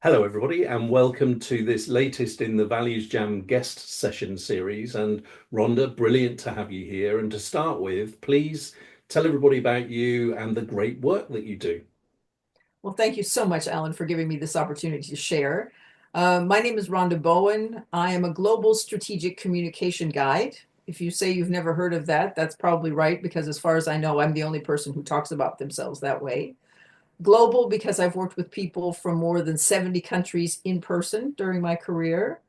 Hello, everybody, and welcome to this latest in the ValuesJam guest session series. And Rhonda, brilliant to have you here. And to start with, please tell everybody about you and the great work that you do. Well, thank you so much, Alan, for giving me this opportunity to share. My name is Rhonda Bowen. I am a global strategic communication guide. If you say you've never heard of that, that's probably right, because as far as I know, I'm the only person who talks about themselves that way. Global, because I've worked with people from more than 70 countries in person during my career.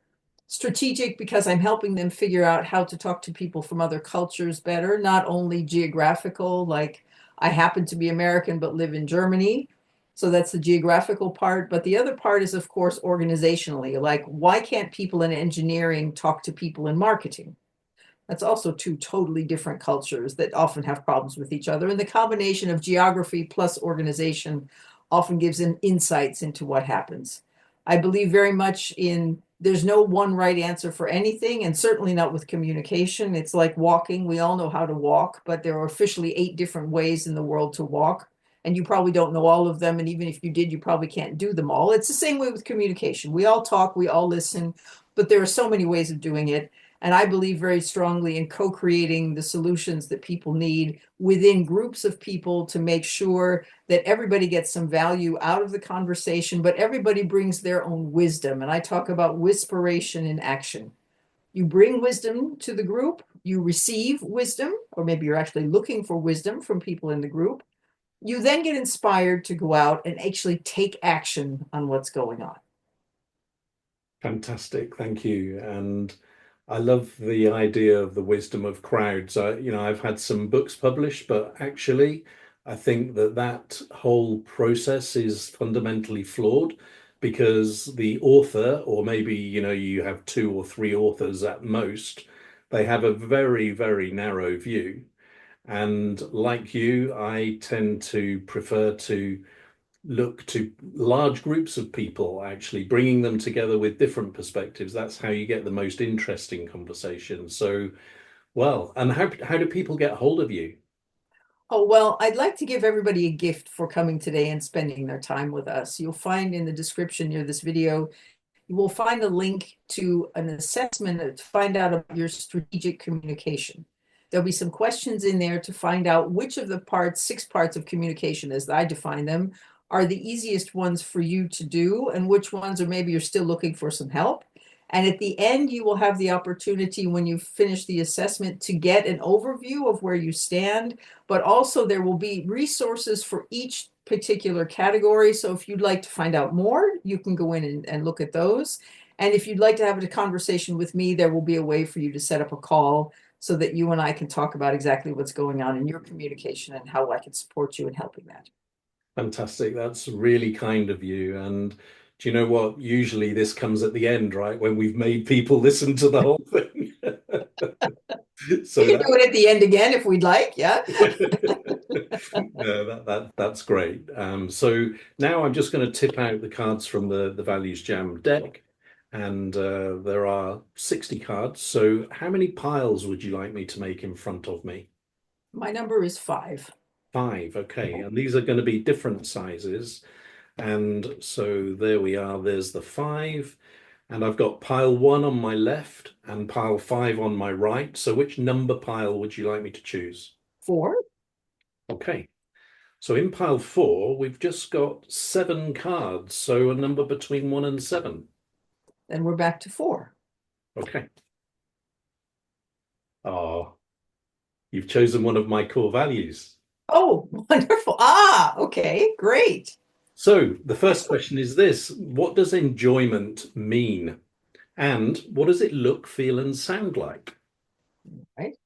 Strategic, because I'm helping them figure out how to talk to people from other cultures better, not only geographical, like I happen to be American but live in Germany. So that's the geographical part. But the other part is, of course, organizationally. Like, why can't people in engineering talk to people in marketing? That's also two totally different cultures that often have problems with each other. And the combination of geography plus organization often gives them insights into what happens. I believe very much in there's no one right answer for anything, and certainly not with communication. It's like walking. We all know how to walk, but there are officially 8 different ways in the world to walk. And you probably don't know all of them. And even if you did, you probably can't do them all. It's the same way with communication. We all talk, we all listen, but there are so many ways of doing it. And I believe very strongly in co-creating the solutions that people need within groups of people to make sure that everybody gets some value out of the conversation, but everybody brings their own wisdom. And I talk about whisperation in action. You bring wisdom to the group, you receive wisdom, or maybe you're actually looking for wisdom from people in the group. You then get inspired to go out and actually take action on what's going on. Fantastic, thank you. And I love the idea of the wisdom of crowds. I've had some books published, but actually, I think that that whole process is fundamentally flawed because the author, or maybe, you have two or three authors at most, they have a very, very narrow view. And like you, I tend to prefer to look to large groups of people, actually bringing them together with different perspectives. That's how you get the most interesting conversation. So, well, and how do people get hold of you? Oh, well, I'd like to give everybody a gift for coming today and spending their time with us. You'll find in the description near this video, you will find a link to an assessment to find out about your strategic communication. There'll be some questions in there to find out which of the parts, 6 parts of communication as I define them, are the easiest ones for you to do, and which ones, or maybe you're still looking for some help. And at the end, you will have the opportunity when you finish the assessment to get an overview of where you stand, but also there will be resources for each particular category. So if you'd like to find out more, you can go in and look at those. And if you'd like to have a conversation with me, there will be a way for you to set up a call so that you and I can talk about exactly what's going on in your communication and how I can support you in helping that. Fantastic. That's really kind of you. And do you know what? Usually this comes at the end, right? When we've made people listen to the whole thing. We So can do it at the end again if we'd like. Yeah. no, that's great. So now I'm just going to tip out the cards from the Values Jam deck, and there are 60 cards. So how many piles would you like me to make in front of me? My number is 5. Five. Okay, and these are going to be different sizes. And so there we are. There's the five, and I've got pile one on my left and pile five on my right. So which number pile would you like me to choose? 4. Okay. So in pile four, we've just got seven cards, so a number between one and seven. Then we're back to 4. Okay. Oh, you've chosen one of my core values. Oh, wonderful. Okay, great. So the first question is this: what does enjoyment mean? And what does it look, feel, and sound like? Right.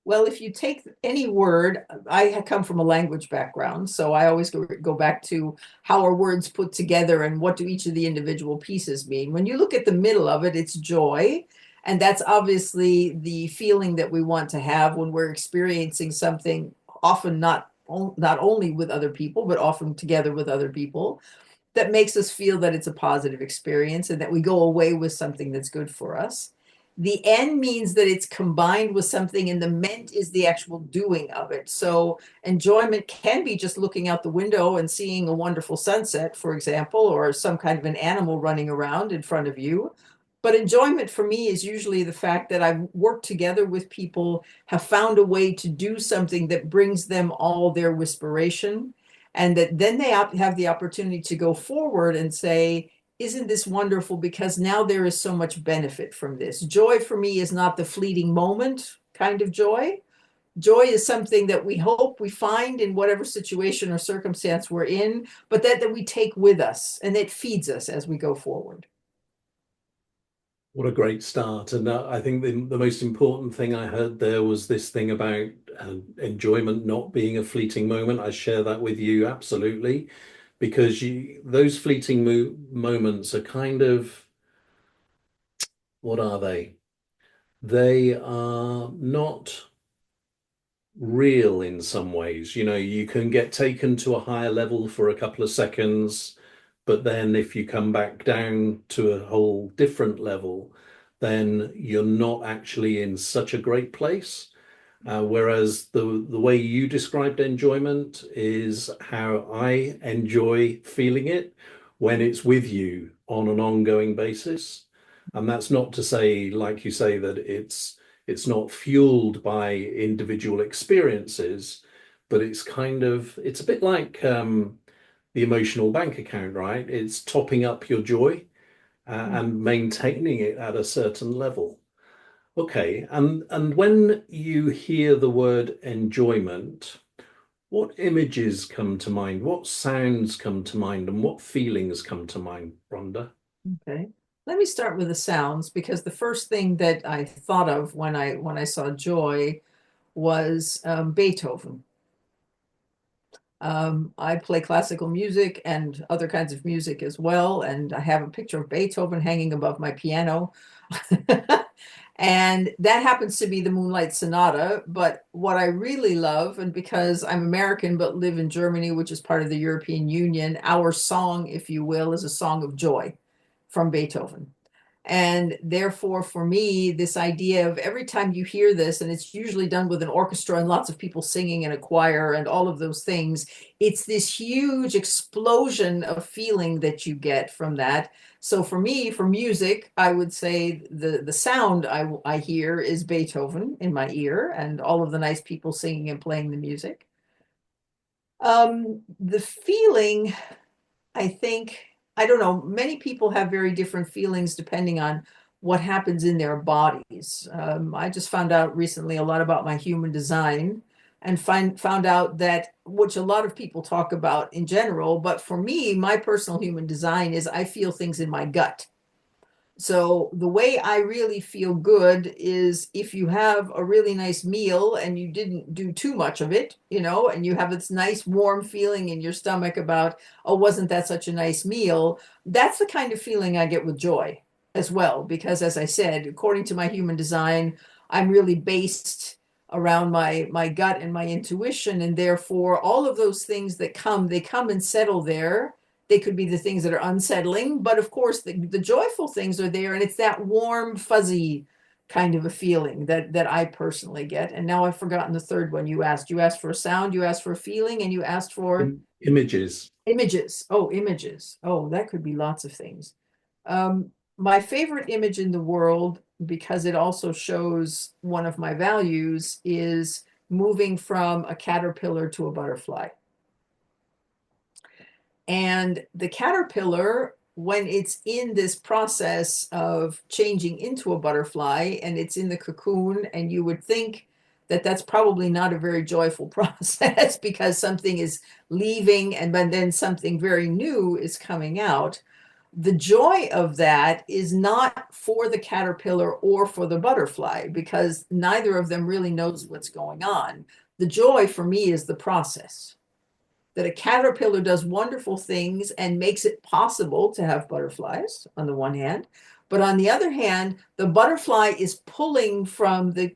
Well, if you take any word, I come from a language background, so I always go back to how are words put together and what do each of the individual pieces mean. When you look at the middle of it, it's joy. And that's obviously the feeling that we want to have when we're experiencing something, often not only with other people, but often together with other people, that makes us feel that it's a positive experience and that we go away with something that's good for us. The N means that it's combined with something, and the ment is the actual doing of it. So enjoyment can be just looking out the window and seeing a wonderful sunset, for example, or some kind of an animal running around in front of you. But enjoyment for me is usually the fact that I've worked together with people, have found a way to do something that brings them all their wispiration, and that then they have the opportunity to go forward and say, isn't this wonderful? Because now there is so much benefit from this. Joy for me is not the fleeting moment kind of joy. Joy is something that we hope we find in whatever situation or circumstance we're in, but that we take with us, and it feeds us as we go forward. What a great start. And I think the most important thing I heard there was this thing about enjoyment not being a fleeting moment. I share that with you absolutely, because those fleeting moments are kind of, what are they? They are not real in some ways. You know, you can get taken to a higher level for a couple of seconds, but then if you come back down to a whole different level, then you're not actually in such a great place. Whereas the way you described enjoyment is how I enjoy feeling it when it's with you on an ongoing basis. And that's not to say, like you say, that it's not fueled by individual experiences, but it's a bit like the emotional bank account, right? It's topping up your joy and maintaining it at a certain level. Okay, and when you hear the word enjoyment, what images come to mind? What sounds come to mind? And what feelings come to mind, Rhonda? Okay. Let me start with the sounds, because the first thing that I thought of when I saw joy was Beethoven. I play classical music and other kinds of music as well, and I have a picture of Beethoven hanging above my piano. And that happens to be the Moonlight Sonata. But what I really love, and because I'm American but live in Germany, which is part of the European Union, our song, if you will, is a song of joy from Beethoven. And therefore, for me, this idea of every time you hear this, and it's usually done with an orchestra and lots of people singing in a choir and all of those things, it's this huge explosion of feeling that you get from that. So for me, for music, I would say the sound I hear is Beethoven in my ear and all of the nice people singing and playing the music. The feeling, I think, I don't know, many people have very different feelings depending on what happens in their bodies. I just found out recently a lot about my human design, and found out that, which a lot of people talk about in general, but for me, my personal human design is I feel things in my gut. So the way I really feel good is if you have a really nice meal and you didn't do too much of it, and you have this nice warm feeling in your stomach about, oh, wasn't that such a nice meal? That's the kind of feeling I get with joy as well. Because as I said, according to my human design, I'm really based around my gut and my intuition. And therefore, all of those things that they come and settle there. They could be the things that are unsettling, but of course the joyful things are there, and it's that warm, fuzzy kind of a feeling that I personally get. And now I've forgotten the third one you asked. You asked for a sound, you asked for a feeling, and you asked for Images. images. Oh, images. Oh, that could be lots of things. My favorite image in the world, because it also shows one of my values, is moving from a caterpillar to a butterfly. And the caterpillar, when it's in this process of changing into a butterfly and it's in the cocoon, and you would think that that's probably not a very joyful process because something is leaving and then something very new is coming out. The joy of that is not for the caterpillar or for the butterfly, because neither of them really knows what's going on. The joy for me is the process, that a caterpillar does wonderful things and makes it possible to have butterflies on the one hand, but on the other hand, the butterfly is pulling from the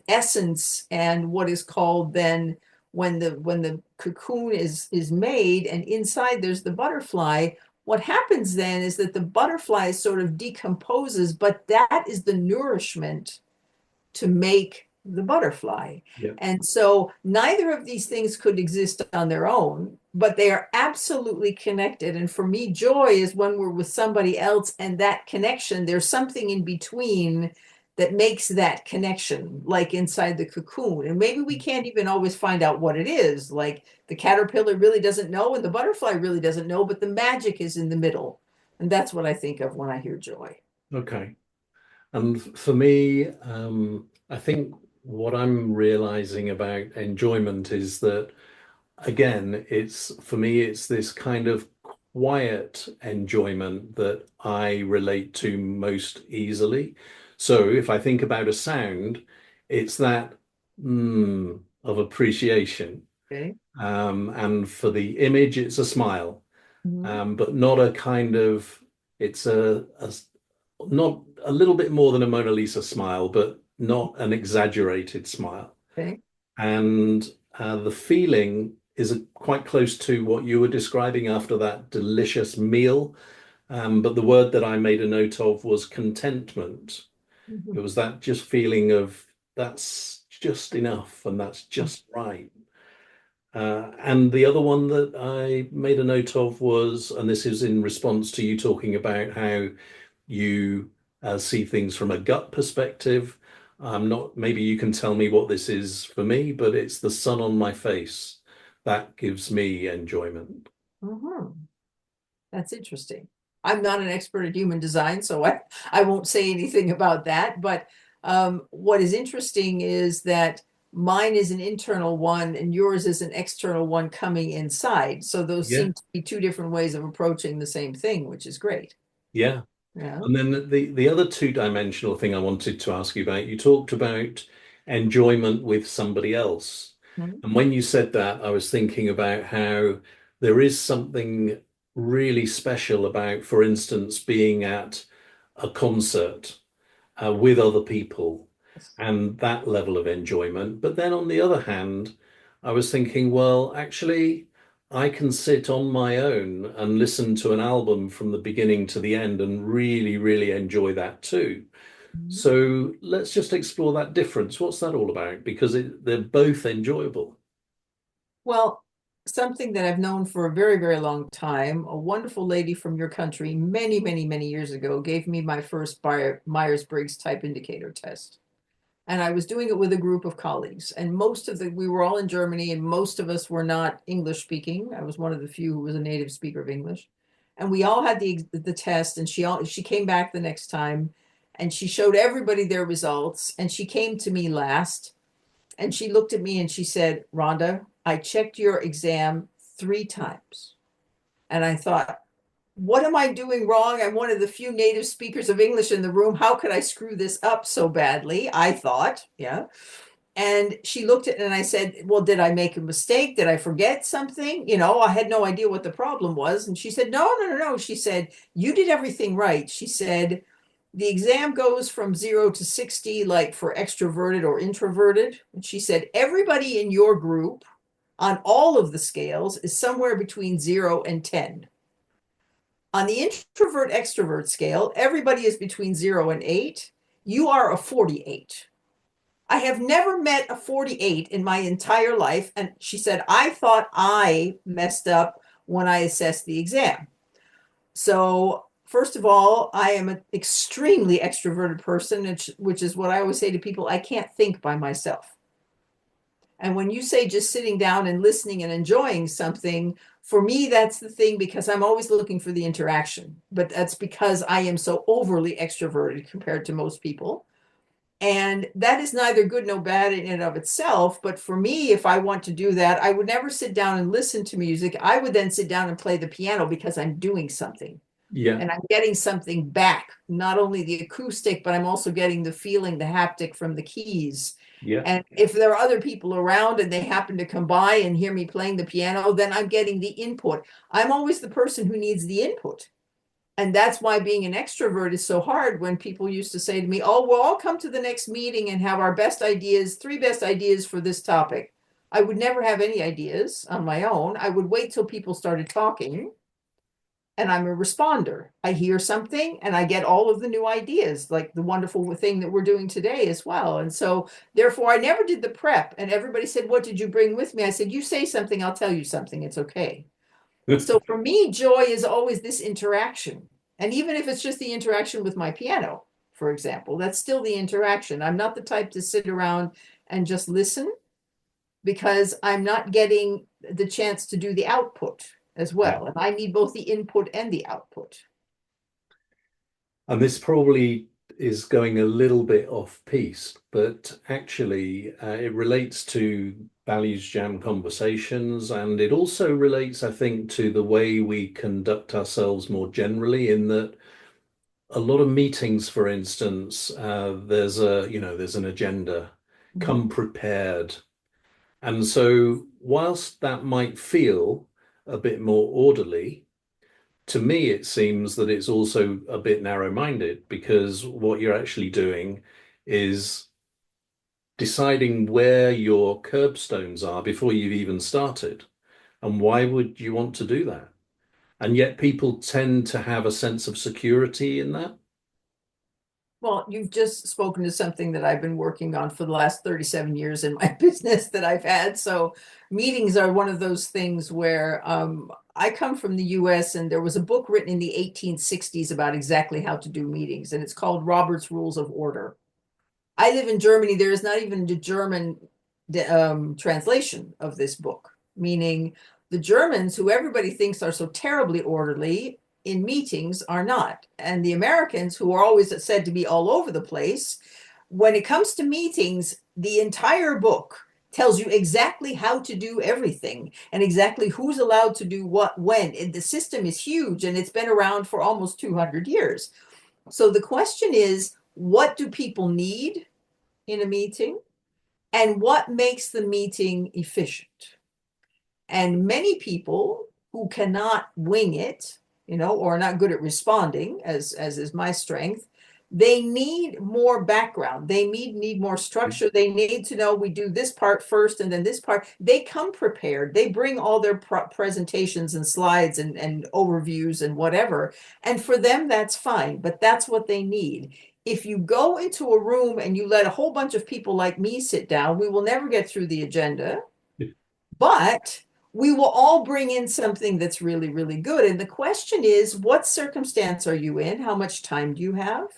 essence, and what is called then, when the cocoon is made and inside there's the butterfly, what happens then is that the butterfly sort of decomposes, but that is the nourishment to make the butterfly. Yeah. And so neither of these things could exist on their own, but they are absolutely connected. And for me, joy is when we're with somebody else and that connection, there's something in between that makes that connection, like inside the cocoon. And maybe we can't even always find out what it is. Like the caterpillar really doesn't know and the butterfly really doesn't know, but the magic is in the middle. And that's what I think of when I hear joy. Okay. And for me, I think what I'm realizing about enjoyment is that, again, it's for me, it's this kind of quiet enjoyment that I relate to most easily. So if I think about a sound, it's that of appreciation. Okay. And for the image, it's a smile, Mhm. but not a kind of, it's not a little bit more than a Mona Lisa smile, but not an exaggerated smile. Okay. And the feeling is quite close to what you were describing after that delicious meal. But the word that I made a note of was contentment. It Mhm. was that just feeling of that's just enough and that's just right. And the other one that I made a note of was, and this is in response to you talking about how you see things from a gut perspective. I'm not, maybe you can tell me what this is for me, but it's the sun on my face. That gives me enjoyment. Mhm. That's interesting. I'm not an expert at human design, so I won't say anything about that. But what is interesting is that mine is an internal one and yours is an external one coming inside. So those Yeah, seem to be two different ways of approaching the same thing, which is great. yeah. Yeah. And then the other two-dimensional thing I wanted to ask you about, you talked about enjoyment with somebody else. Mhm. And when you said that, I was thinking about how there is something really special about, for instance, being at a concert with other people and that level of enjoyment. But then on the other hand, I was thinking, well, actually, I can sit on my own and listen to an album from the beginning to the end and really, really enjoy that too. Mhm. So let's just explore that difference. What's that all about? Because they're both enjoyable. Well, something that I've known for a very, very long time, a wonderful lady from your country many, many, many years ago gave me my first Myers-Briggs type indicator test. And I was doing it with a group of colleagues, and we were all in Germany, and most of us were not English speaking. I was one of the few who was a native speaker of English, and we all had the test. And she came back the next time, and she showed everybody their results. And she came to me last, and she looked at me and she said, "Rhonda, I checked your exam 3 times," and I thought, what am I doing wrong? I'm one of the few native speakers of English in the room. How could I screw this up so badly? I thought, yeah. And she looked at it and I said, well, did I make a mistake? Did I forget something? I had no idea what the problem was. And she said, no, no, no, no. She said, you did everything right. She said, the exam goes from 0 to 60, like for extroverted or introverted. And she said, everybody in your group on all of the scales is somewhere between 0 and 10. On the introvert extrovert scale, everybody is between 0 and 8. You are a 48. I have never met a 48 in my entire life. And she said, I thought I messed up when I assessed the exam. So, first of all, I am an extremely extroverted person, which is what I always say to people, I can't think by myself. And when you say just sitting down and listening and enjoying something, for me, that's the thing because I'm always looking for the interaction. But that's because I am so overly extroverted compared to most people. And that is neither good nor bad in and of itself. But for me, if I want to do that, I would never sit down and listen to music. I would then sit down and play the piano because I'm doing something Yeah, and I'm getting something back, not only the acoustic, but I'm also getting the feeling, the haptic from the keys. yeah, And if there are other people around and they happen to come by and hear me playing the piano, then I'm getting the input. I'm always the person who needs the input. And that's why being an extrovert is so hard when people used to say to me, oh, we'll all come to the next meeting and have our best ideas, 3 best ideas for this topic. I would never have any ideas on my own. I would wait till people started talking and I'm a responder. I hear something and I get all of the new ideas, like the wonderful thing that we're doing today as well. And so, therefore, I never did the prep. And everybody said, "What did you bring with me?" I said, "You say something, I'll tell you something. It's okay." So, for me, joy is always this interaction. And even if it's just the interaction with my piano, for example, that's still the interaction. I'm not the type to sit around and just listen because I'm not getting the chance to do the output as Yeah. well. And I need both the input and the output. And this probably is going a little bit off piece, but actually, it relates to values jam conversations, and it also relates, I think, to the way we conduct ourselves more generally. In that, a lot of meetings, for instance, there's an agenda. Mhm. Come prepared, and so whilst that might feel a bit more orderly, to me, it seems that it's also a bit narrow-minded because what you're actually doing is deciding where your curbstones are before you've even started. And why would you want to do that? And yet people tend to have a sense of security in that. Well, you've just spoken to something that I've been working on for the last 37 years in my business that I've had. So, meetings are one of those things where I come from the US, and there was a book written in the 1860s about exactly how to do meetings, and it's called Robert's Rules of Order. I live in Germany. There is not even the German translation of this book, meaning the Germans, who everybody thinks are so terribly orderly in meetings, are not. And the Americans, who are always said to be all over the place, when it comes to meetings, the entire book tells you exactly how to do everything and exactly who's allowed to do what when. And the system is huge and it's been around for almost 200 years. So the question is, what do people need in a meeting, and what makes the meeting efficient? And many people who cannot wing it, or are not good at responding, as is my strength, they need more background. They need more structure. They need to know we do this part first and then this part. They come prepared. They bring all their presentations and slides and overviews and whatever. And for them, that's fine, but that's what they need. If you go into a room and you let a whole bunch of people like me sit down, we will never get through the agenda, but we will all bring in something that's really, really good. And the question is, what circumstance are you in? How much time do you have?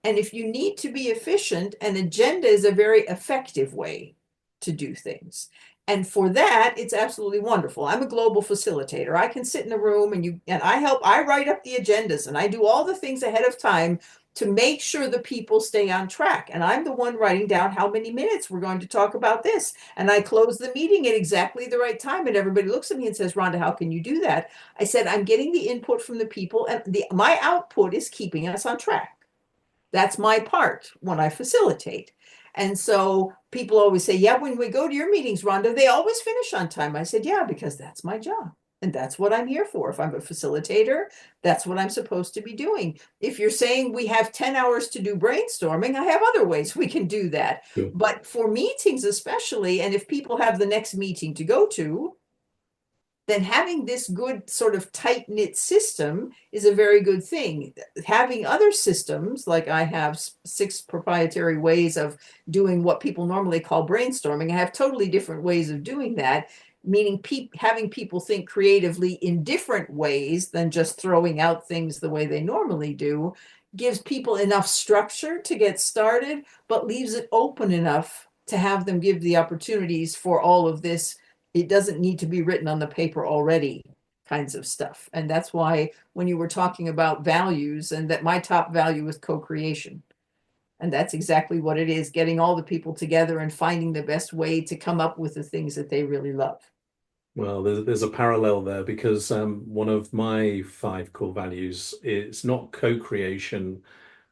And if you need to be efficient, an agenda is a very effective way to do things. And for that, it's absolutely wonderful. I'm a global facilitator. I can sit in a room and I write up the agendas and I do all the things ahead of time to make sure the people stay on track. And I'm the one writing down how many minutes we're going to talk about this. And I close the meeting at exactly the right time. And everybody looks at me and says, "Rhonda, how can you do that?" I said, "I'm getting the input from the people, and my output is keeping us on track." That's my part when I facilitate. And so people always say, "Yeah, when we go to your meetings, Rhonda, they always finish on time." I said, "Yeah, because that's my job. And that's what I'm here for. If I'm a facilitator, that's what I'm supposed to be doing. If you're saying we have 10 hours to do brainstorming, I have other ways we can do that." Sure. But for meetings, especially, and if people have the next meeting to go to, then having this good sort of tight knit system is a very good thing. Having other systems, like I have 6 proprietary ways of doing what people normally call brainstorming, I have totally different ways of doing that, meaning having people think creatively in different ways than just throwing out things the way they normally do, gives people enough structure to get started, but leaves it open enough to have them give the opportunities for all of this. It doesn't need to be written on the paper already kinds of stuff. And that's why when you were talking about values, and that my top value is co-creation. And that's exactly what it is, getting all the people together and finding the best way to come up with the things that they really love. Well, there's a parallel there because one of my 5 core values is not co-creation,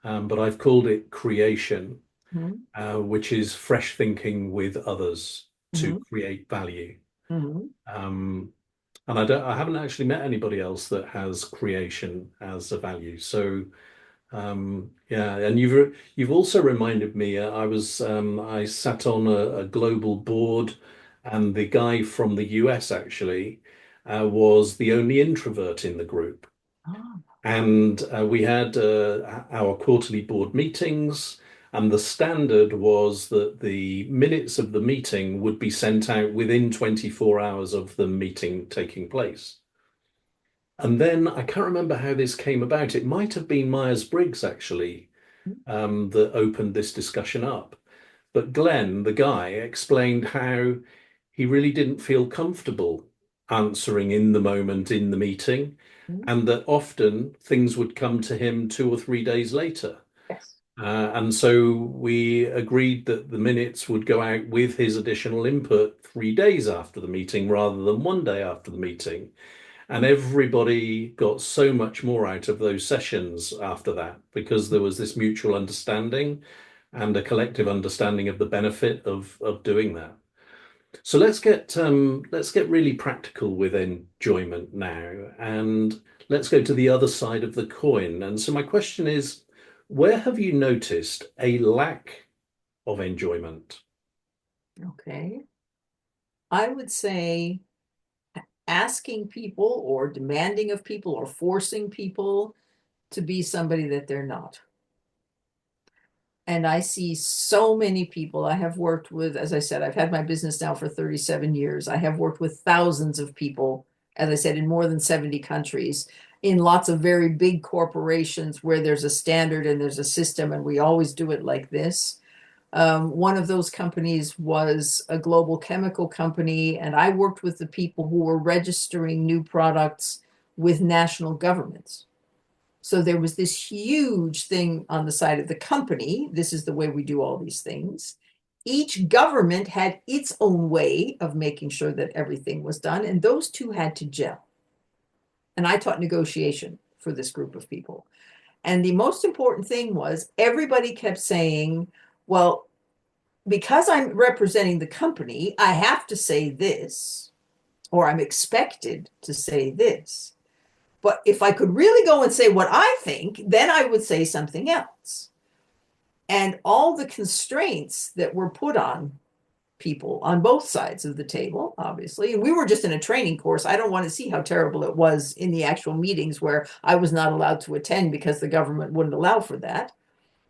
but I've called it creation, Mhm. which is fresh thinking with others to Mhm. create value. Mhm. Um, and I haven't actually met anybody else that has creation as a value. So yeah, and you've also reminded me. I sat on a global board, and the guy from the US actually was the only introvert in the group. Ah, And we had our quarterly board meetings, and the standard was that the minutes of the meeting would be sent out within 24 hours of the meeting taking place. And then I can't remember how this came about. It might have been Myers-Briggs actually that opened this discussion up. But Glenn, the guy, explained how he really didn't feel comfortable answering in the moment in the meeting, mm, and that often things would come to him 2 or 3 days later. yes. And so we agreed that the minutes would go out with his additional input 3 days after the meeting rather than one day after the meeting. And everybody got so much more out of those sessions after that because there was this mutual understanding and a collective understanding of the benefit of doing that. So let's get really practical with enjoyment now, and let's go to the other side of the coin. And so my question is, where have you noticed a lack of enjoyment? Okay. I would say asking people or demanding of people or forcing people to be somebody that they're not. And I see so many people I have worked with. As I said, I've had my business now for 37 years. I have worked with thousands of people, as I said, in more than 70 countries, in lots of very big corporations where there's a standard and there's a system, and we always do it like this. One of those companies was a global chemical company, and I worked with the people who were registering new products with national governments. So there was this huge thing on the side of the company. This is the way we do all these things. Each government had its own way of making sure that everything was done, and those two had to gel. And I taught negotiation for this group of people. And the most important thing was everybody kept saying, well, because I'm representing the company, I have to say this, or I'm expected to say this. But if I could really go and say what I think, then I would say something else. And all the constraints that were put on people on both sides of the table, obviously. And we were just in a training course. I don't want to see how terrible it was in the actual meetings where I was not allowed to attend because the government wouldn't allow for that.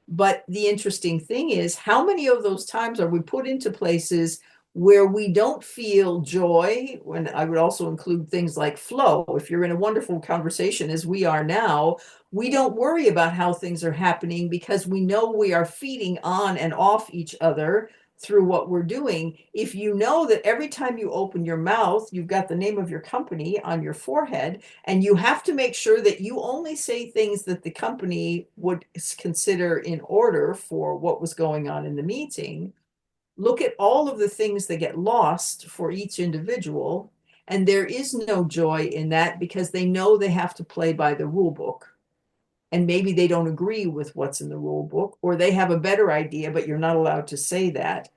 But the interesting thing is, how many of those times are we put into places where we don't feel joy? When I would also include things like flow. If you're in a wonderful conversation, as we are now, we don't worry about how things are happening because we know we are feeding on and off each other through what we're doing. If you know that every time you open your mouth, you've got the name of your company on your forehead, and you have to make sure that you only say things that the company would consider in order for what was going on in the meeting. Look at all of the things that get lost for each individual. And there is no joy in that because they know they have to play by the rule book. And maybe they don't agree with what's in the rule book, or they have a better idea, but you're not allowed to say that.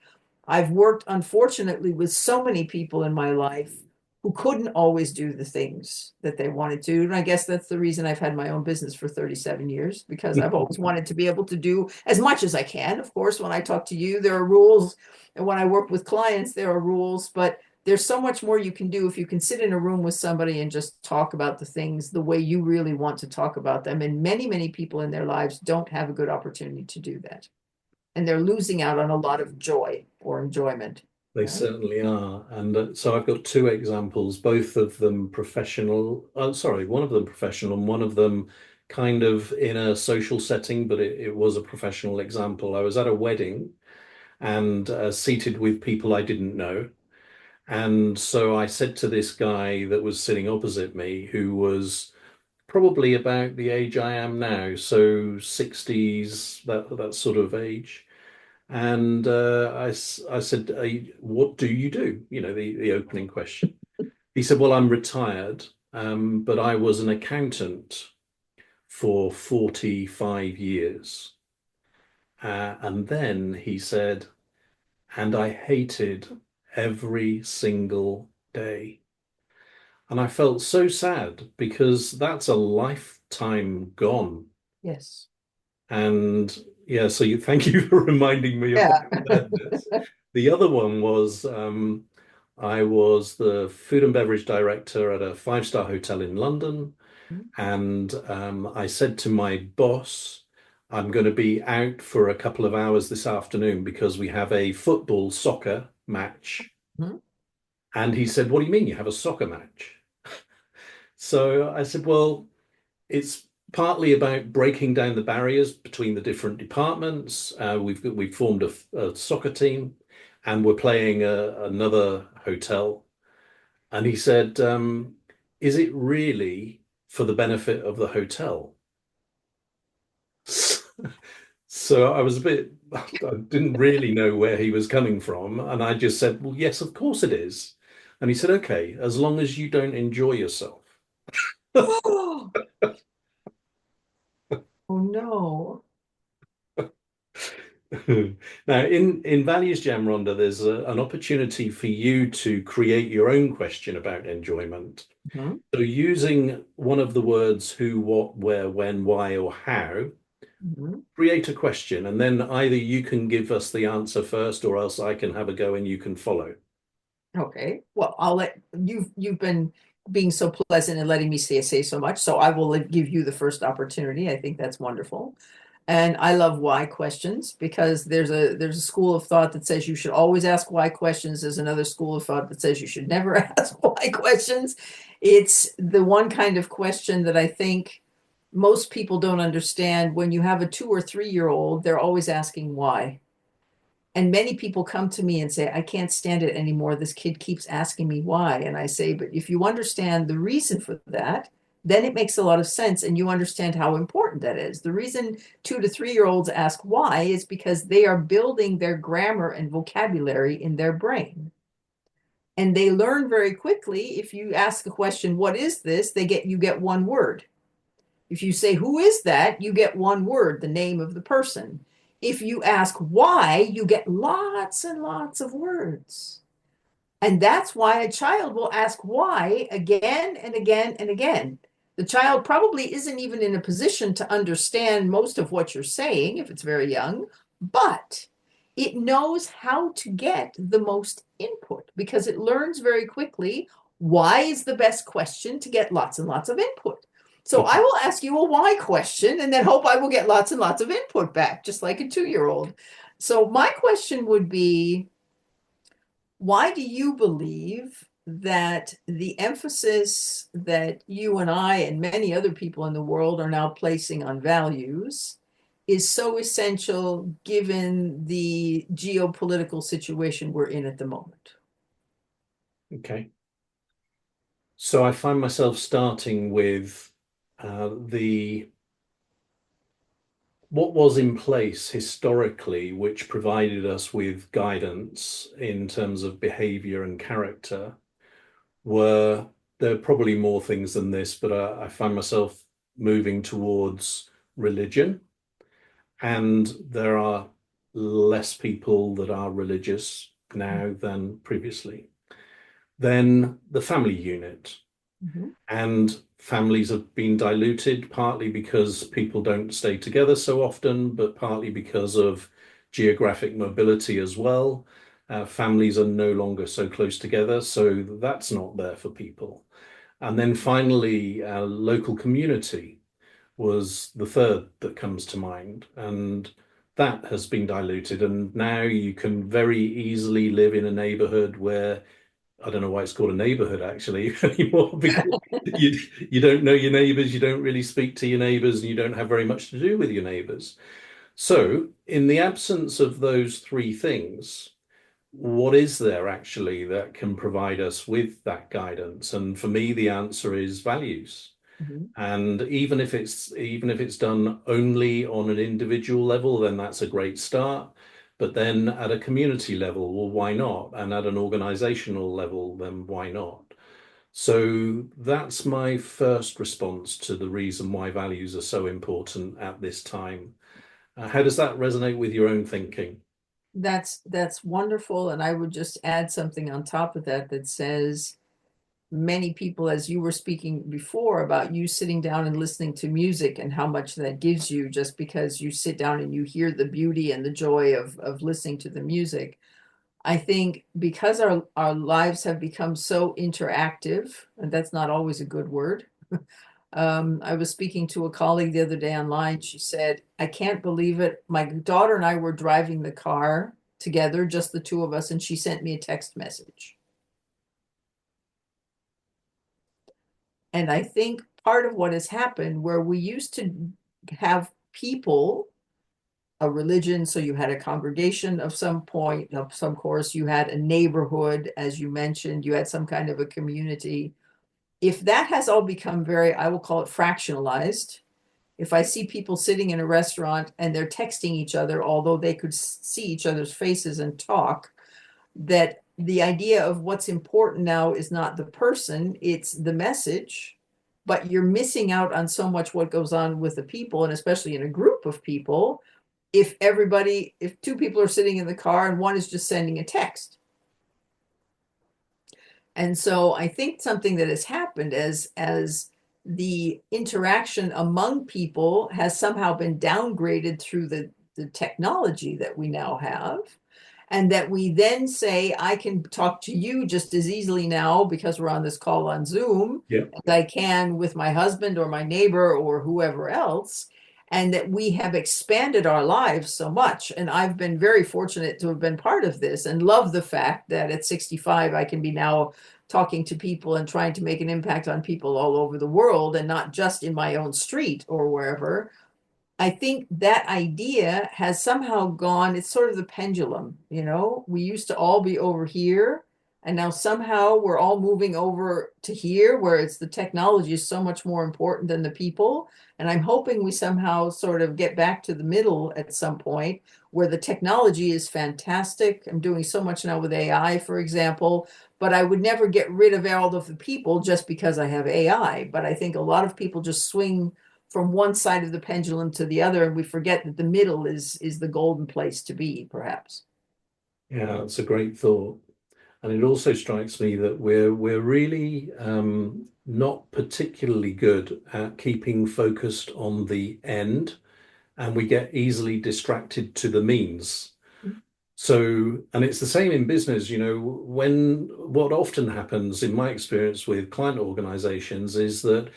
I've worked, unfortunately, with so many people in my life who couldn't always do the things that they wanted to. And I guess that's the reason I've had my own business for 37 years, because I've always wanted to be able to do as much as I can. Of course, when I talk to you, there are rules. And when I work with clients, there are rules. But there's so much more you can do if you can sit in a room with somebody and just talk about the things the way you really want to talk about them. And many, many people in their lives don't have a good opportunity to do that, and they're losing out on a lot of joy or enjoyment. They Right? certainly are. And so I've got two examples, both of them professional. Oh, sorry, one of them professional and one of them kind of in a social setting, but it was a professional example. I was at a wedding and seated with people I didn't know. And so I said to this guy that was sitting opposite me, who was probably about the age I am now, so 60s, that sort of age. And I said, what do you do? You know, the opening question. He said, well, I'm retired, but I was an accountant for 45 years. And then he said, and I hated every single day. And I felt so sad because that's a lifetime gone. Yes. And yeah, so thank you for reminding me of Yeah. that sadness. The other one was I was the food and beverage director at a five-star hotel in London, Mhm. And I said to my boss, I'm going to be out for a couple of hours this afternoon because we have a football soccer match. Mhm. And he said, What do you mean you have a soccer match? So I said, Well, it's partly about breaking down the barriers between the different departments. We've formed a soccer team, and we're playing another hotel. And he said, "Is it really for the benefit of the hotel?" So I was a bit, I didn't really know where he was coming from, and I just said, "Well, yes, of course it is." And he said, "Okay, as long as you don't enjoy yourself." Oh, oh no. Now, in Values Jam, Rhonda, there's an opportunity for you to create your own question about enjoyment. Mhm. So, using one of the words who, what, where, when, why, or how, Mhm. create a question, and then either you can give us the answer first, or else I can have a go and you can follow. Okay. Well, I'll let you've been being so pleasant and letting me say so much, so I will give you the first opportunity. I think that's wonderful. And I love why questions because there's a school of thought that says you should always ask why questions. There's another school of thought that says you should never ask why questions. It's the one kind of question that I think most people don't understand. When you have a 2 or 3 year old, they're always asking why. And many people come to me and say, I can't stand it anymore. This kid keeps asking me why. And I say, but if you understand the reason for that, then it makes a lot of sense and you understand how important that is. The reason 2 to 3 year olds ask why is because they are building their grammar and vocabulary in their brain. And they learn very quickly. If you ask a question, what is this? You get one word. If you say, who is that? You get one word, the name of the person. If you ask why, you get lots and lots of words. And that's why a child will ask why again and again and again. The child probably isn't even in a position to understand most of what you're saying if it's very young, but it knows how to get the most input because it learns very quickly why is the best question to get lots and lots of input. So I will ask you a why question and then hope I will get lots and lots of input back, just like a 2 year old. So my question would be, why do you believe that the emphasis that you and I and many other people in the world are now placing on values is so essential given the geopolitical situation we're in at the moment? Okay. So I find myself starting with the what was in place historically, which provided us with guidance in terms of behavior and character, were there are probably more things than this, but I find myself moving towards religion, and there are less people that are religious now than previously. Then the family unit. Mhm. And families have been diluted partly because people don't stay together so often, but partly because of geographic mobility as well. Families are no longer so close together, so that's not there for people. And then finally, local community was the third that comes to mind. And that has been diluted. And now you can very easily live in a neighborhood where I don't know why it's called a neighborhood actually anymore because you don't know your neighbors, you don't really speak to your neighbors, and you don't have very much to do with your neighbors. So, in the absence of those three things, what is there actually that can provide us with that guidance? And for me, the answer is values. Mhm. And even if it's done only on an individual level, then that's a great start. But then at a community level, well, why not? And at an organizational level, then why not? So that's my first response to the reason why values are so important at this time. How does that resonate with your own thinking? That's wonderful. And I would just add something on top of that that says many people, as you were speaking before about you sitting down and listening to music and how much that gives you just because you sit down and you hear the beauty and the joy of listening to the music. I think because our lives have become so interactive, and that's not always a good word, I was speaking to a colleague the other day online. She said, I can't believe it. My daughter and I were driving the car together, just the two of us, and she sent me a text message. And I think part of what has happened, where we used to have people, a religion, so you had a congregation of some point, of some course, you had a neighborhood, as you mentioned, you had some kind of a community. If that has all become very, I will call it fractionalized, if I see people sitting in a restaurant and they're texting each other, although they could see each other's faces and talk, that the idea of what's important now is not the person, it's the message, but you're missing out on so much what goes on with the people, and especially in a group of people. If two people are sitting in the car and one is just sending a text. And so I think something that has happened as the interaction among people has somehow been downgraded through the technology that we now have. And that we then say, I can talk to you just as easily now because we're on this call on Zoom Yeah. as I can with my husband or my neighbor or whoever else. And that we have expanded our lives so much. And I've been very fortunate to have been part of this and love the fact that at 65, I can be now talking to people and trying to make an impact on people all over the world and not just in my own street or wherever. I think that idea has somehow gone, it's sort of the pendulum, you know, we used to all be over here and now somehow we're all moving over to here where it's the technology is so much more important than the people. And I'm hoping we somehow sort of get back to the middle at some point where the technology is fantastic. I'm doing so much now with AI, for example, but I would never get rid of all of the people just because I have AI. But I think a lot of people just swing from one side of the pendulum to the other, and we forget that the middle is the golden place to be, perhaps. Yeah, it's a great thought. And it also strikes me that we're really not particularly good at keeping focused on the end, and we get easily distracted to the means. So, and it's the same in business, you know, when what often happens in my experience with client organizations is that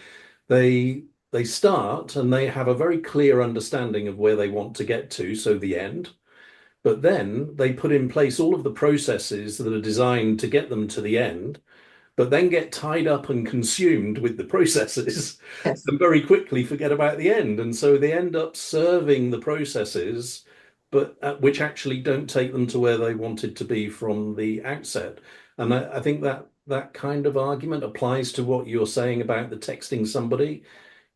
they start and they have a very clear understanding of where they want to get to, so the end. But then they put in place all of the processes that are designed to get them to the end, but then get tied up and consumed with the processes Yes. and very quickly forget about the end. And so they end up serving the processes, but which actually don't take them to where they wanted to be from the outset. And I think that that kind of argument applies to what you're saying about the texting somebody.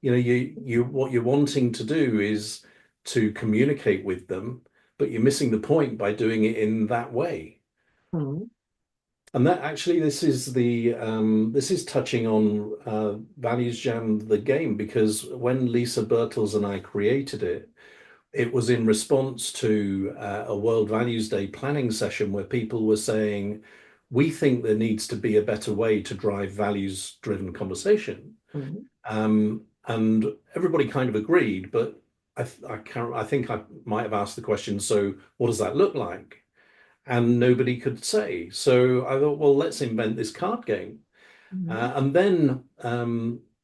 You know, you what you're wanting to do is to communicate with them, but you're missing the point by doing it in that way. Mhm. And that actually, this is touching on Values Jam, the game, because when Lisa Birtles and I created it, it was in response to a World Values Day planning session where people were saying, we think there needs to be a better way to drive values-driven conversation. Mhm. And everybody kind of agreed, but I think I might have asked the question, so what does that look like? And nobody could say. So I thought, well, let's invent this card game. Mhm. And then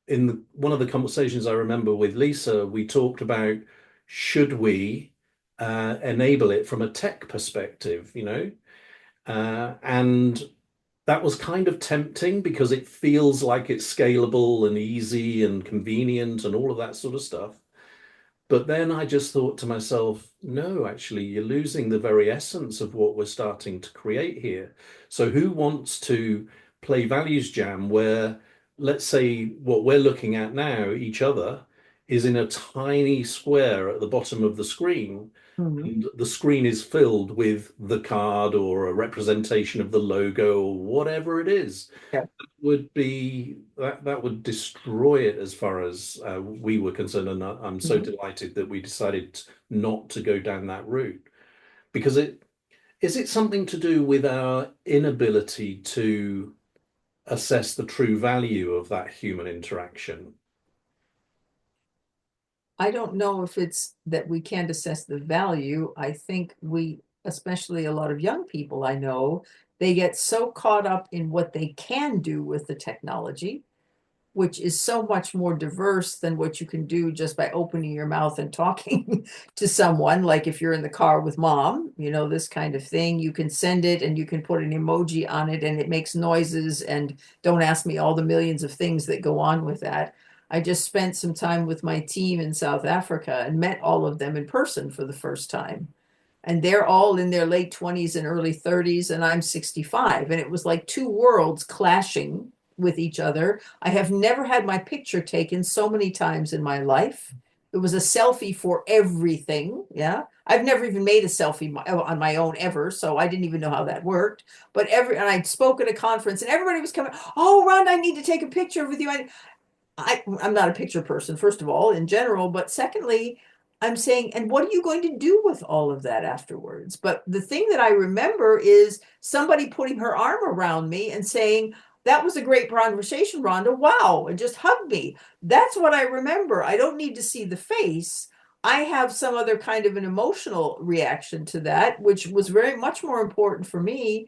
in one of the conversations I remember with Lisa, we talked about should we enable it from a tech perspective, you know? And that was kind of tempting because it feels like it's scalable and easy and convenient and all of that sort of stuff. But then I just thought to myself, no, actually, you're losing the very essence of what we're starting to create here. So, who wants to play Values Jam where, let's say, what we're looking at now, each other, is in a tiny square at the bottom of the screen, Mhm. and the screen is filled with the card or a representation of the logo or whatever it is? Yeah. Would be that would destroy it as far as we were concerned, and I'm so Mhm. delighted that we decided not to go down that route because it is it something to do with our inability to assess the true value of that human interaction. I don't know if it's that we can't assess the value. I think we, especially a lot of young people I know, they get so caught up in what they can do with the technology which is so much more diverse than what you can do just by opening your mouth and talking to someone. Like if you're in the car with mom, this kind of thing, you can send it and you can put an emoji on it and it makes noises. And don't ask me all the millions of things that go on with that. I just spent some time with my team in South Africa and met all of them in person for the first time. And they're all in their late 20s and early 30s, and I'm 65. And it was like two worlds clashing with each other. I have never had my picture taken so many times in my life. It was a selfie for everything. Yeah. I've never even made a selfie on my own ever, so I didn't even know how that worked. And I spoke at a conference and everybody was coming, "Oh, Rhonda, I need to take a picture with you." I'm not a picture person, first of all, in general, but secondly, I'm saying, and what are you going to do with all of that afterwards? But the thing that I remember is somebody putting her arm around me and saying, "That was a great conversation, Rhonda. Wow," and just hugged me. That's what I remember. I don't need to see the face. I have some other kind of an emotional reaction to that, which was very much more important for me.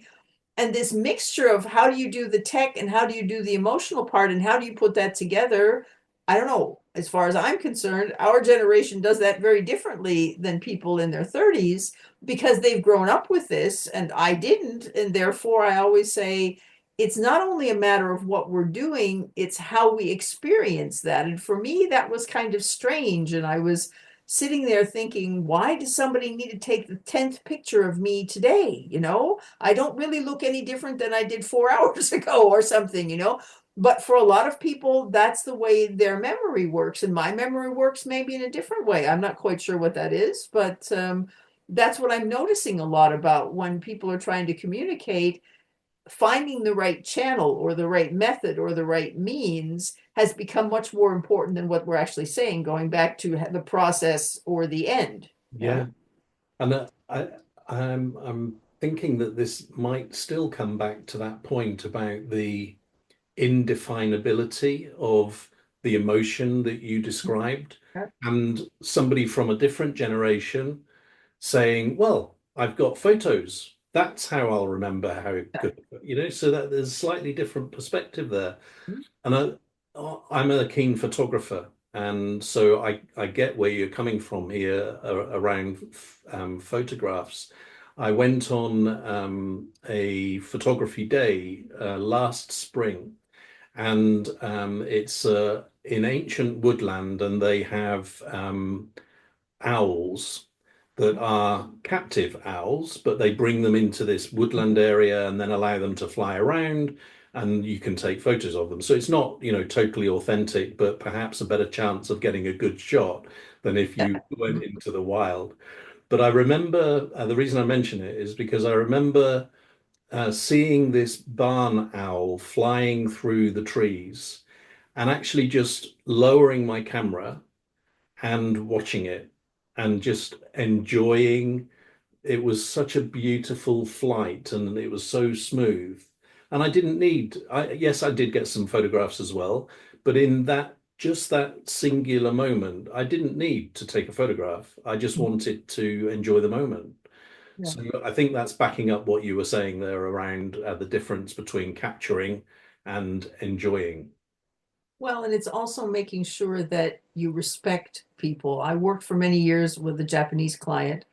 And this mixture of how do you do the tech and how do you do the emotional part and how do you put that together? I don't know. As far as I'm concerned, our generation does that very differently than people in their 30s because they've grown up with this and I didn't. And therefore, I always say it's not only a matter of what we're doing, it's how we experience that. And for me, that was kind of strange. And I was sitting there thinking, why does somebody need to take the 10th picture of me today? I don't really look any different than I did 4 hours ago or something. But for a lot of people, that's the way their memory works. And my memory works maybe in a different way. I'm not quite sure what that is, but that's what I'm noticing a lot about when people are trying to communicate. Finding the right channel or the right method or the right means has become much more important than what we're actually saying, going back to the process or the end. Yeah. Yeah. And I'm thinking that this might still come back to that point about the indefinability of the emotion that you described, and somebody from a different generation saying, "Well, I've got photos. That's how I'll remember how good," so that there's a slightly different perspective there. And I'm a keen photographer, and so I get where you're coming from here around photographs. I went on a photography day last spring, and it's in ancient woodland, and they have owls that are captive owls, but they bring them into this woodland area and then allow them to fly around, and you can take photos of them. So it's not, totally authentic, but perhaps a better chance of getting a good shot than if Yeah. you went into the wild. But I remember the reason I mention it is because I remember seeing this barn owl flying through the trees and actually just lowering my camera and watching it and just enjoying. It was such a beautiful flight and it was so smooth. And I didn't need, yes, I did get some photographs as well, but in just that singular moment, I didn't need to take a photograph. I just wanted to enjoy the moment. Yeah. So I think that's backing up what you were saying there around the difference between capturing and enjoying. Well, and it's also making sure that you respect people. I worked for many years with a Japanese client,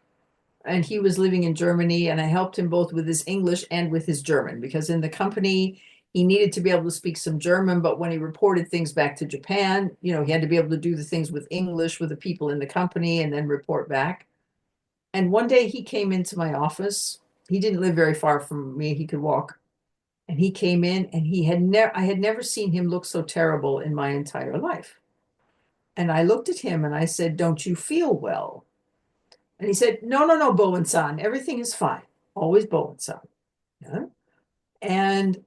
and he was living in Germany, and I helped him both with his English and with his German because in the company he needed to be able to speak some German, but when he reported things back to Japan, he had to be able to do the things with English with the people in the company and then report back. And one day he came into my office. He didn't live very far from me. He could walk. And he came in and I had never seen him look so terrible in my entire life. And I looked at him and I said, "Don't you feel well?" And he said, "No, no, no, Bowen-san, everything is fine. Always Bowen-san." Yeah. And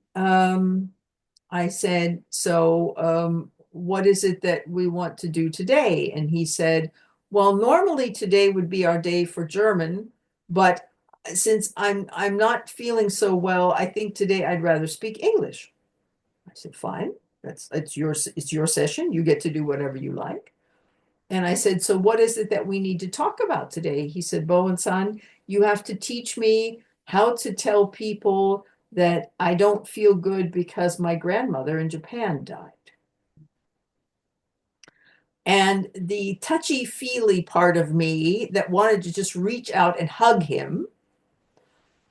I said, "So what is it that we want to do today?" And he said, "Well, normally today would be our day for German, but since I'm not feeling so well, I think today I'd rather speak English." I said, "Fine. It's your session. You get to do whatever you like." And I said, "So what is it that we need to talk about today?" He said, "Bowen-san, you have to teach me how to tell people that I don't feel good because my grandmother in Japan died." And the touchy-feely part of me that wanted to just reach out and hug him.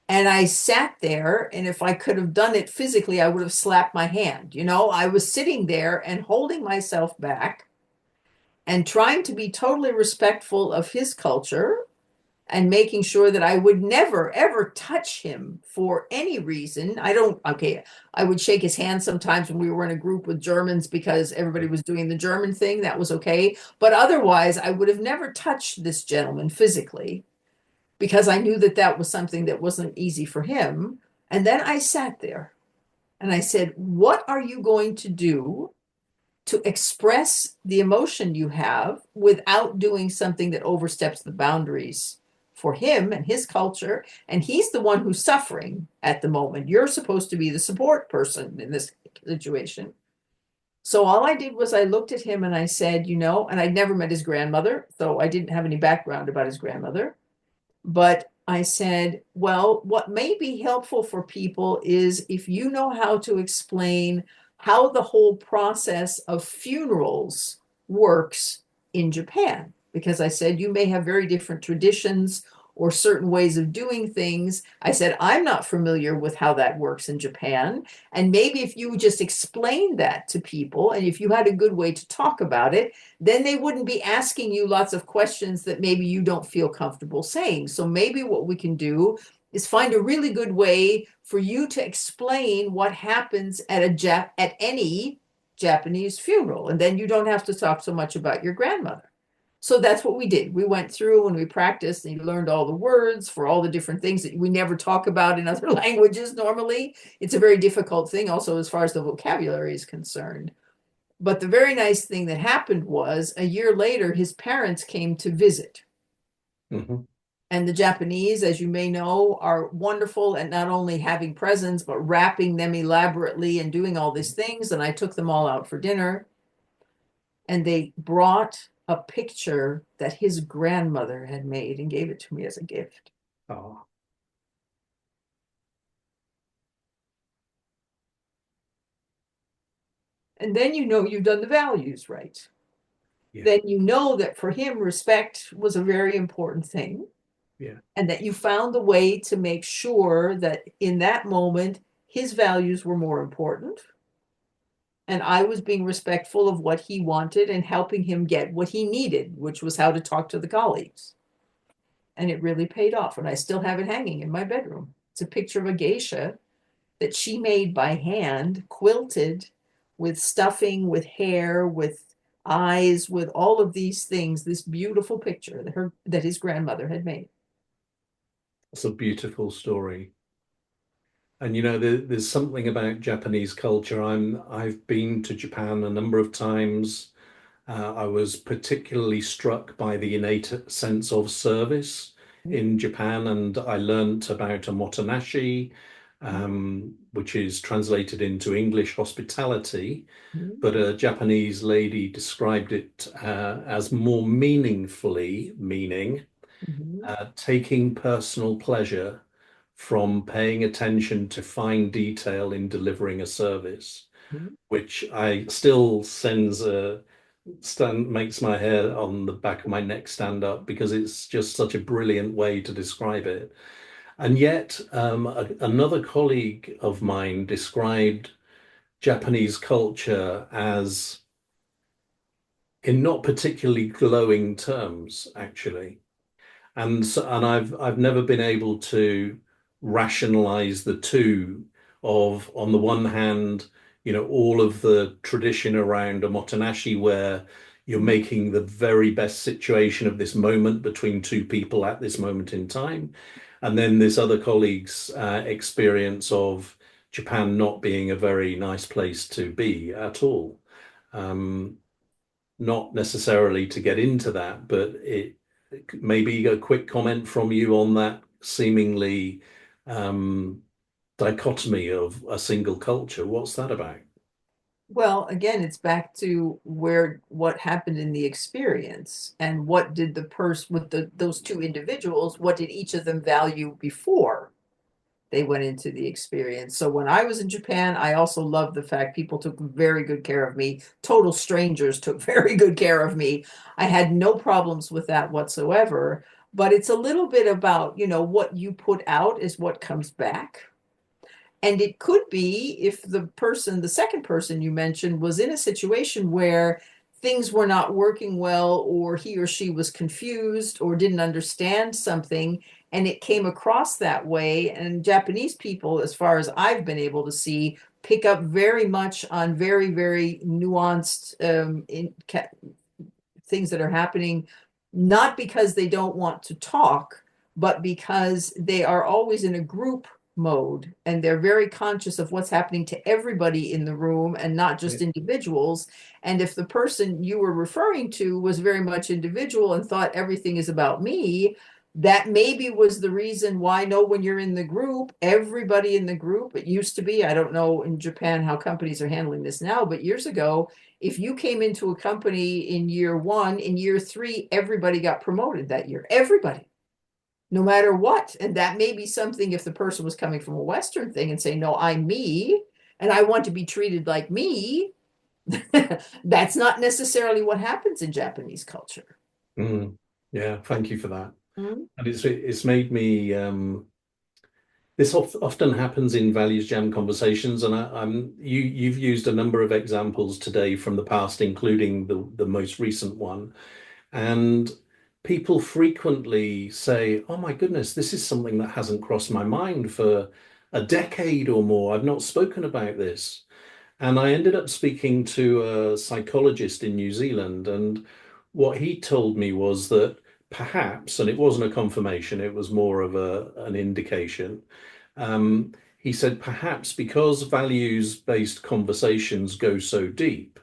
And I sat there, and if I could have done it physically, I would have slapped my hand. I was sitting there and holding myself back and trying to be totally respectful of his culture and making sure that I would never, ever touch him for any reason. Okay, I would shake his hand sometimes when we were in a group with Germans because everybody was doing the German thing. That was okay. But otherwise, I would have never touched this gentleman physically because I knew that that was something that wasn't easy for him. And then I sat there and I said, what are you going to do to express the emotion you have without doing something that oversteps the boundaries for him and his culture? And he's the one who's suffering at the moment. You're supposed to be the support person in this situation. So all I did was I looked at him and I said, and I'd never met his grandmother, so I didn't have any background about his grandmother. But I said, well, what may be helpful for people is if you know how to explain how the whole process of funerals works in Japan. Because I said, you may have very different traditions or certain ways of doing things. I said, I'm not familiar with how that works in Japan. And maybe if you just explained that to people, and if you had a good way to talk about it, then they wouldn't be asking you lots of questions that maybe you don't feel comfortable saying. So maybe what we can do is find a really good way for you to explain what happens at any Japanese funeral, and then you don't have to talk so much about your grandmother. So that's what we did. We went through and we practiced and you learned all the words for all the different things that we never talk about in other languages normally. It's a very difficult thing also as far as the vocabulary is concerned. But the very nice thing that happened was a year later, his parents came to visit. Mm-hmm. And the Japanese, as you may know, are wonderful at not only having presents, but wrapping them elaborately and doing all these things. And I took them all out for dinner. And they brought a picture that his grandmother had made and gave it to me as a gift. Oh, And then you know you've done the values right. yeah, Then you know that for him, respect was a very important thing. yeah. And that you found the way to make sure that in that moment, his values were more important. And I was being respectful of what he wanted and helping him get what he needed, which was how to talk to the colleagues. And it really paid off. And I still have it hanging in my bedroom. It's a picture of a geisha that she made by hand, quilted with stuffing, with hair, with eyes, with all of these things. This beautiful picture that his grandmother had made. It's a beautiful story. And there's something about Japanese culture. I've been to Japan a number of times. I was particularly struck by the innate sense of service in Japan, and I learnt about a motonashi, which is translated into English hospitality, Mhm. but a Japanese lady described it as more meaningfully meaning Mhm. taking personal pleasure from paying attention to fine detail in delivering a service, Mhm. which I still sends a makes my hair on the back of my neck stand up because it's just such a brilliant way to describe it. And yet, another colleague of mine described Japanese culture as in not particularly glowing terms, actually. And I've never been able to rationalize the two of, on the one hand, all of the tradition around a motonashi where you're making the very best situation of this moment between two people at this moment in time. And then this other colleague's experience of Japan not being a very nice place to be at all. Um, Not necessarily to get into that, but maybe a quick comment from you on that seemingly um, dichotomy of a single culture. What's that about? Well, again, it's back to what happened in the experience and what did the person with those two individuals, what did each of them value before? they went into the experience. So when I was in Japan, I also loved the fact people took very good care of me. Total strangers took very good care of me. I had no problems with that whatsoever. But it's a little bit about, what you put out is what comes back. And it could be if the second person you mentioned was in a situation where things were not working well, or he or she was confused or didn't understand something, and it came across that way. And Japanese people, as far as I've been able to see, pick up very much on very, very nuanced things that are happening, not because they don't want to talk, but because they are always in a group mode and they're very conscious of what's happening to everybody in the room and not just individuals. And if the person you were referring to was very much individual and thought everything is about me, that maybe was the reason why. No, when you're in the group, everybody in the group, it used to be, I don't know in Japan how companies are handling this now, but years ago, if you came into a company in year one, in year three, everybody got promoted that year. Everybody, no matter what. And that may be something if the person was coming from a Western thing and saying, no, I'm me and I want to be treated like me. That's not necessarily what happens in Japanese culture. Mm. Yeah, thank you for that. Mm-hmm. And it's made me this often happens in Values Jam conversations, and you've used a number of examples today from the past, including the most recent one. And people frequently say, "Oh my goodness, this is something that hasn't crossed my mind for a decade or more. I've not spoken about this." And I ended up speaking to a psychologist in New Zealand, and what he told me was that perhaps, and it wasn't a confirmation, it was more of an indication. He said perhaps because values-based conversations go so deep,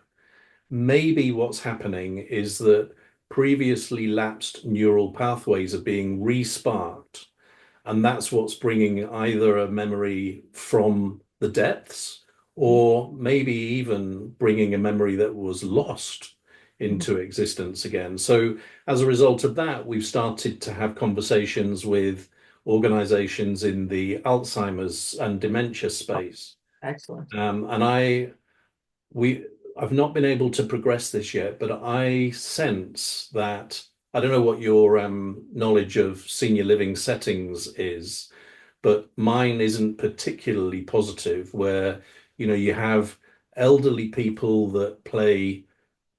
maybe what's happening is that previously lapsed neural pathways are being re-sparked, and that's what's bringing either a memory from the depths or maybe even bringing a memory that was lost into existence again. So as a result of that, we've started to have conversations with organizations in the Alzheimer's and dementia space. Excellent. And we I've not been able to progress this yet, but I sense that I don't know what your knowledge of senior living settings is, but mine isn't particularly positive, where you have elderly people that play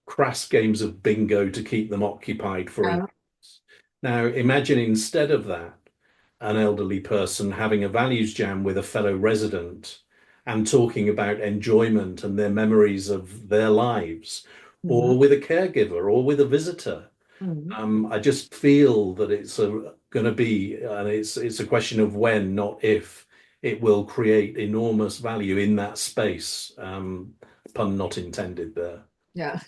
crass games of bingo to keep them occupied for an Yeah. now imagine instead of that an elderly person having a values jam with a fellow resident and talking about enjoyment and their memories of their lives, Mhm. or with a caregiver or with a visitor. Mhm. I just feel that it's going to be, and it's a question of when, not if, it will create enormous value in that space. Pun not intended there. Yeah.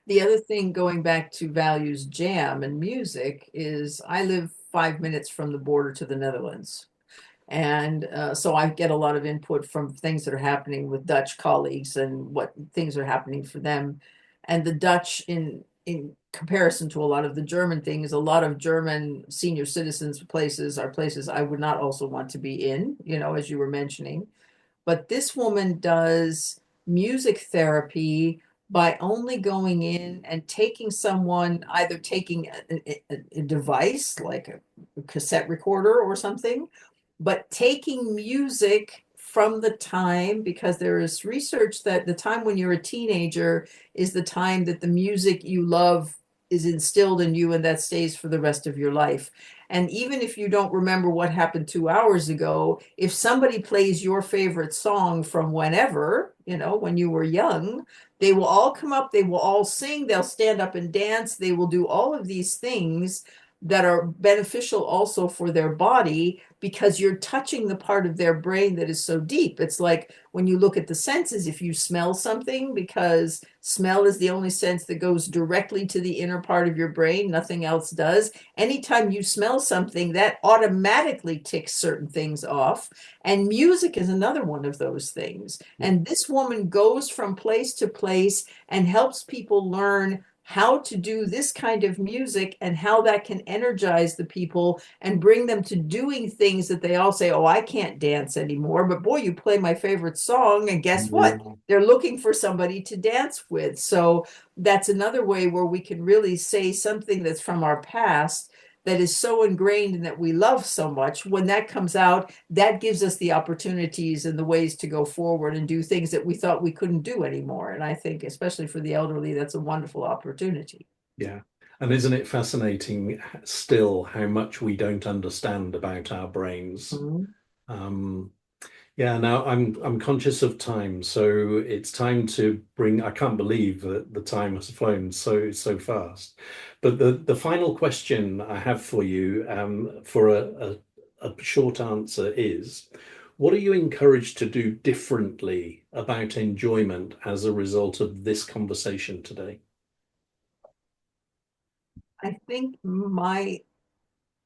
The other thing, going back to Values Jam and music, is I live 5 minutes from the border to the Netherlands. And so I get a lot of input from things that are happening with Dutch colleagues and what things are happening for them. And the Dutch, in comparison to a lot of the German things, a lot of German senior citizens places are places I would not also want to be in, as you were mentioning. But this woman does music therapy by only going in and taking someone, either taking a device like a cassette recorder or something, but taking music from the time, because there is research that the time when you're a teenager is the time that the music you love is instilled in you and that stays for the rest of your life. And even if you don't remember what happened 2 hours ago, if somebody plays your favorite song from whenever, when you were young, they will all come up, they will all sing, they'll stand up and dance, they will do all of these things that are beneficial also for their body, because you're touching the part of their brain that is so deep. It's like when you look at the senses, if you smell something, because smell is the only sense that goes directly to the inner part of your brain, nothing else does. Anytime you smell something, that automatically ticks certain things off. And music is another one of those things. And this woman goes from place to place and helps people learn how to do this kind of music and how that can energize the people and bring them to doing things that they all say, oh, I can't dance anymore, but boy, you play my favorite song, and guess what? Yeah. They're looking for somebody to dance with. So that's another way where we can really say something that's from our past that is so ingrained and that we love so much. When that comes out, that gives us the opportunities and the ways to go forward and do things that we thought we couldn't do anymore. And I think, especially for the elderly, that's a wonderful opportunity. Yeah. And isn't it fascinating still how much we don't understand about our brains? Mhm. Um, yeah, now I'm conscious of time, so it's time to bring. I can't believe that the time has flown so fast. But the final question I have for you, for a short answer is, what are you encouraged to do differently about enjoyment as a result of this conversation today? I think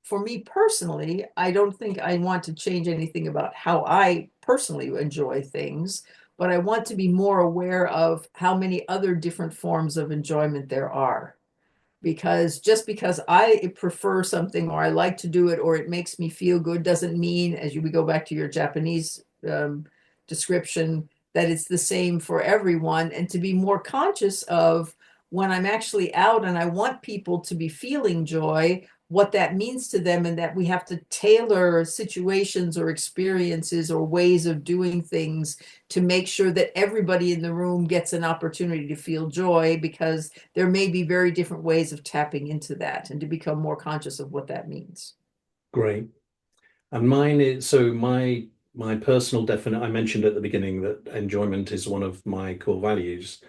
for me personally, I don't think I want to change anything about how I personally enjoy things, but I want to be more aware of how many other different forms of enjoyment there are. Because just because I prefer something or I like to do it or it makes me feel good doesn't mean, as we go back to your Japanese description, that it's the same for everyone. And to be more conscious of when I'm actually out and I want people to be feeling joy, what that means to them, and that we have to tailor situations or experiences or ways of doing things to make sure that everybody in the room gets an opportunity to feel joy, because there may be very different ways of tapping into that, and to become more conscious of what that means. Great. And mine is so my personal definite. I mentioned at the beginning that enjoyment is one of my core values.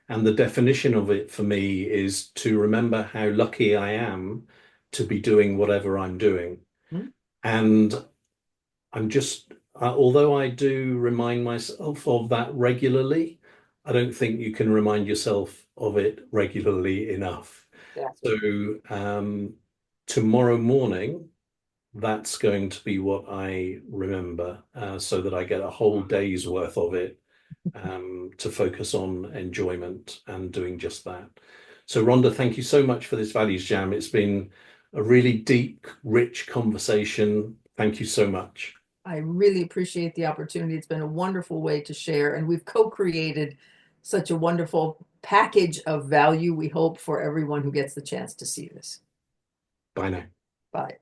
And the definition of it for me is to remember how lucky I am to be doing whatever I'm doing. Hmm? And I'm just, although I do remind myself of that regularly, I don't think you can remind yourself of it regularly enough. Exactly. So tomorrow morning, that's going to be what I remember, so that I get a whole day's worth of it, to focus on enjoyment and doing just that. So, Rhonda, thank you so much for this Values Jam. It's been a really deep, rich conversation. Thank you so much. I really appreciate the opportunity. It's been a wonderful way to share, and we've co-created such a wonderful package of value, we hope, for everyone who gets the chance to see this. Bye now. Bye.